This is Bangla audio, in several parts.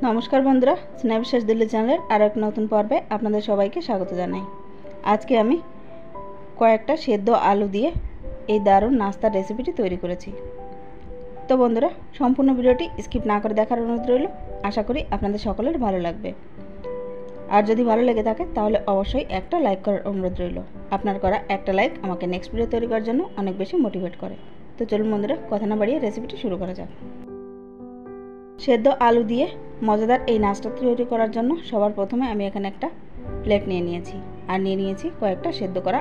নমস্কার বন্ধুরা, স্নেহবিশ্বাস দিল্লি চ্যানেলের আরও এক নতুন পর্বে আপনাদের সবাইকে স্বাগত জানাই। আজকে আমি কয়েকটা সেদ্ধ আলু দিয়ে এই দারুণ নাস্তার রেসিপিটি তৈরি করেছি। তো বন্ধুরা, সম্পূর্ণ ভিডিওটি স্কিপ না করে দেখার অনুরোধ রইল। আশা করি আপনাদের সকলের ভালো লাগবে। আর যদি ভালো লেগে থাকে তাহলে অবশ্যই একটা লাইক করার অনুরোধ রইল। আপনার করা একটা লাইক আমাকে নেক্সট ভিডিও তৈরি করার জন্য অনেক বেশি মোটিভেট করে। তো চলুন বন্ধুরা, কথা না বাড়িয়ে রেসিপিটি শুরু করা যাক। সেদ্ধ আলু দিয়ে মজাদার এই নাস্তা তৈরি করার জন্য সবার প্রথমে আমি এখানে একটা প্লেট নিয়ে নিয়েছি আর নিয়ে নিয়েছি কয়েকটা সেদ্ধ করা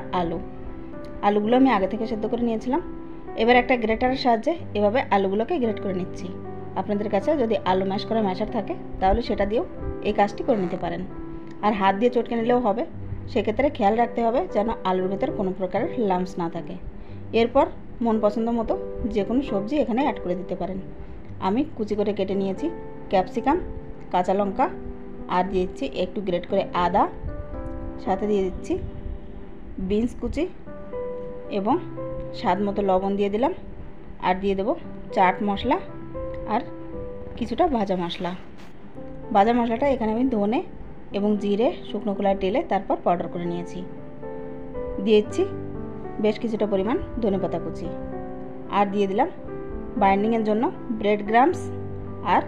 আলুগুলো আমি আগে থেকে সেদ্ধ করে নিয়েছিলাম। এবার একটা গ্রেটারের সাহায্যে এভাবে আলুগুলোকে গ্রেট করে নিচ্ছি। আপনাদের কাছে যদি আলু ম্যাশ করা ম্যাশার থাকে তাহলে সেটা দিয়েও এই কাজটি করে নিতে পারেন। আর হাত দিয়ে চটকে নিলেও হবে। সেক্ষেত্রে খেয়াল রাখতে হবে যেন আলুর ভেতর কোনো প্রকারের লাম্পস না থাকে। এরপর মন পছন্দ মতো যে কোনো সবজি এখানে অ্যাড করে দিতে পারেন। আমি কুচি করে কেটে নিয়েছি ক্যাপসিকাম, কাঁচা লঙ্কা, আর দিয়ে দিচ্ছি একটু গ্রেট করে আদা, সাথে দিয়ে দিচ্ছি বিনস কুচি এবং স্বাদ মতো লবণ দিয়ে দিলাম। আর দিয়ে দেবো চাট মশলা আর কিছুটা ভাজা মশলা। ভাজা মশলাটা এখানে আমি ধনে এবং জিরে শুকনো খোলায় টেলে তারপর পাউডার করে নিয়েছি। দিয়ে দিচ্ছি বেশ কিছুটা পরিমাণ ধনেপাতা কুচি। আর দিয়ে দিলাম বাইন্ডিংয়ের জন্য ব্রেড গ্রামস আর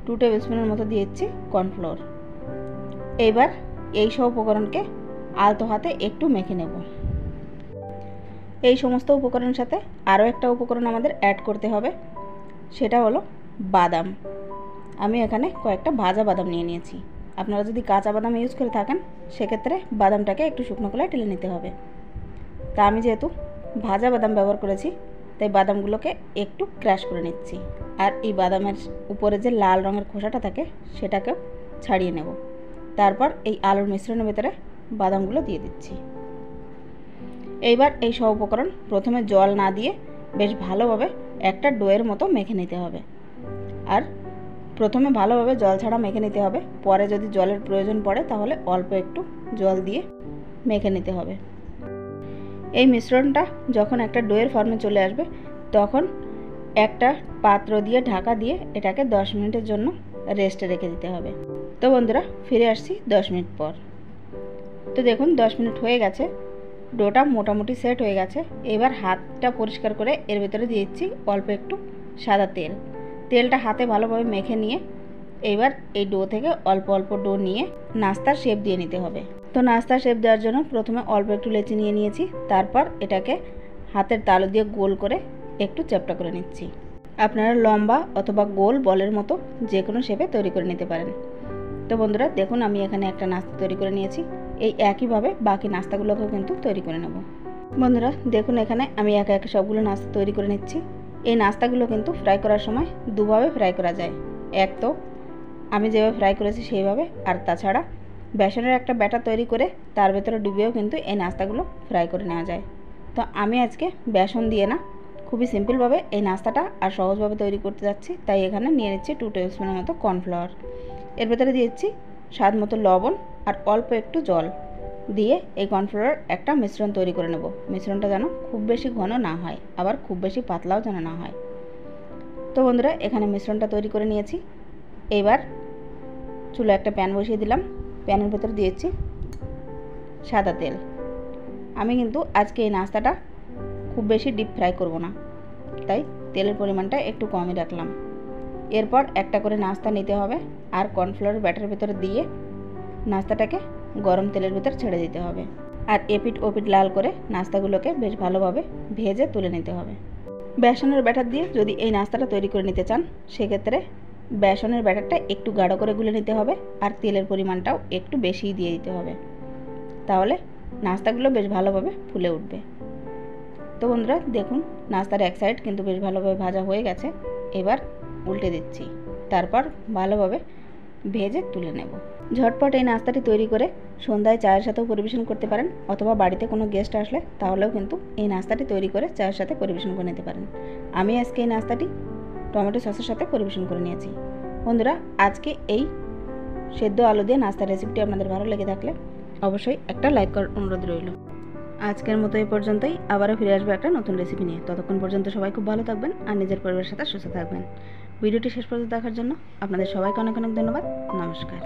2 টেবিল স্পুনের মতো দিয়ে দিচ্ছি কর্নফ্লোর। এইবার এই সব উপকরণকে আলতো হাতে একটু মেখে নেব। এই সমস্ত উপকরণের সাথে আরও একটা উপকরণ আমাদের অ্যাড করতে হবে, সেটা হলো বাদাম। আমি এখানে কয়েকটা ভাজা বাদাম নিয়ে নিয়েছি। আপনারা যদি কাঁচা বাদাম ইউজ করে থাকেন সেক্ষেত্রে বাদামটাকে একটু শুকনো খোলায় টেলে নিতে হবে। তা আমি যেহেতু ভাজা বাদাম ব্যবহার করেছি তাই বাদামগুলোকে একটু ক্র্যাশ করে নিচ্ছি। আর এই বাদামের উপরে যে লাল রঙের খোসাটা থাকে সেটাকেও ছাড়িয়ে নেব। তারপর এই আলুর মিশ্রণের ভেতরে বাদামগুলো দিয়ে দিচ্ছি। এইবার এই সব উপকরণ প্রথমে জল না দিয়ে বেশ ভালোভাবে একটা ডোয়ের মতো মেখে নিতে হবে। আর প্রথমে ভালোভাবে জল ছাড়া মেখে নিতে হবে। পরে যদি জলের প্রয়োজন পড়ে তাহলে অল্প একটু জল দিয়ে মেখে নিতে হবে। এই মিশ্রণটা যখন একটা ডোয়ের ফর্মে চলে আসবে তখন একটা পাত্র দিয়ে ঢাকা দিয়ে এটাকে 10 মিনিটের জন্য রেস্টে রেখে দিতে হবে। তো বন্ধুরা, ফিরে আসছি 10 মিনিট পর। তো দেখুন 10 মিনিট হয়ে গেছে, ডোটা মোটামুটি সেট হয়ে গেছে। এবার হাতটা পরিষ্কার করে এর ভেতরে দিয়ে দিচ্ছি অল্প একটু সাদা তেলটা হাতে ভালোভাবে মেখে নিয়ে এবার এই ডো থেকে অল্প অল্প ডো নিয়ে নাস্তার শেপ দিয়ে নিতে হবে। তো নাস্তার শেপ দেওয়ার জন্য প্রথমে অল্প একটু লেচি নিয়ে নিয়েছি। তারপর এটাকে হাতের তালু দিয়ে গোল করে একটু চ্যাপ্টা করে নিচ্ছি। আপনারা লম্বা অথবা গোল বলের মতো যে কোনো শেপে তৈরি করে নিতে পারেন। তো বন্ধুরা দেখুন, আমি এখানে একটা নাস্তা তৈরি করে নিয়েছি। এই একইভাবে বাকি নাস্তাগুলোকেও কিন্তু তৈরি করে নেব। বন্ধুরা দেখুন, এখানে আমি একে একে সবগুলো নাস্তা তৈরি করে নিচ্ছি। এই নাস্তাগুলো কিন্তু ফ্রাই করার সময় দুভাবে ফ্রাই করা যায়। এক তো আমি যেভাবে ফ্রাই করেছি সেইভাবে, আর তাছাড়া বেসনের একটা ব্যাটার তৈরি করে তার ভেতরে ডুবিয়েও কিন্তু এই নাস্তাগুলো ফ্রাই করে নেওয়া যায়। তো আমি আজকে বেসন দিয়ে না, খুবই সিম্পলভাবে এই নাস্তাটা আর সহজভাবে তৈরি করতে যাচ্ছি। তাই এখানে নিয়ে নিচ্ছি 2 টেবিল স্পুনের মতো কর্নফ্লাওয়ার। এর ভেতরে দিয়েছি স্বাদ মতো লবণ আর অল্প একটু জল দিয়ে এই কর্নফ্লাওয়ার একটা মিশ্রণ তৈরি করে নেব। মিশ্রণটা যেন খুব বেশি ঘন না হয়, আবার খুব বেশি পাতলাও যেন না হয়। তো বন্ধুরা, এখানে মিশ্রণটা তৈরি করে নিয়েছি। এবার চুলায় একটা প্যান বসিয়ে দিলাম। প্যানের ভেতরে দিয়েছি সাদা তেল। আমি কিন্তু আজকে এই নাস্তাটা খুব বেশি ডিপ ফ্রাই করব না, তাই তেলের পরিমাণটা একটু কমই রাখলাম। এরপর একটা করে নাস্তা নিতে হবে আর কর্নফ্লাওয়ার ব্যাটারের ভেতরে দিয়ে নাস্তাটাকে গরম তেলের ভেতর ছেড়ে দিতে হবে। আর এপিট ওপিট লাল করে নাস্তাগুলোকে বেশ ভালোভাবে ভেজে তুলে নিতে হবে। বেসনের ব্যাটার দিয়ে যদি এই নাস্তাটা তৈরি করে নিতে চান সেক্ষেত্রে বেসনের ব্যাটারটা একটু গাঢ় করে গুলে নিতে হবে আর তেলের পরিমাণটাও একটু বেশিই দিয়ে দিতে হবে, তাহলে নাস্তাগুলো বেশ ভালোভাবে ফুলে উঠবে। তো বন্ধুরা দেখুন, নাস্তার এক সাইড কিন্তু বেশ ভালোভাবে ভাজা হয়ে গেছে। এবার উল্টে দিচ্ছি, তারপর ভালোভাবে ভেজে তুলে নেব। ঝটপট এই নাস্তাটি তৈরি করে সন্ধ্যায় চায়ের সাথেও পরিবেশন করতে পারেন, অথবা বাড়িতে কোনো গেস্ট আসলে তাহলেও কিন্তু এই নাস্তাটি তৈরি করে চায়ের সাথে পরিবেশন করে নিতে পারেন। আমি আজকে এই নাস্তাটি টমেটো সসের সাথে পরিবেশন করে নিয়েছি। বন্ধুরা, আজকে এই সেদ্ধ আলু দিয়ে নাস্তার রেসিপিটি আপনাদের ভালো লেগে থাকলে অবশ্যই একটা লাইক করার অনুরোধ রইল। আজকের মতো এই পর্যন্তই। আবারও ফিরে আসবো একটা নতুন রেসিপি নিয়ে। ততক্ষণ পর্যন্ত সবাই খুব ভালো থাকবেন আর নিজের পরিবারের সাথে সুস্থ থাকবেন। ভিডিওটি শেষ পর্যন্ত দেখার জন্য আপনাদের সবাইকে অনেক অনেক ধন্যবাদ। নমস্কার।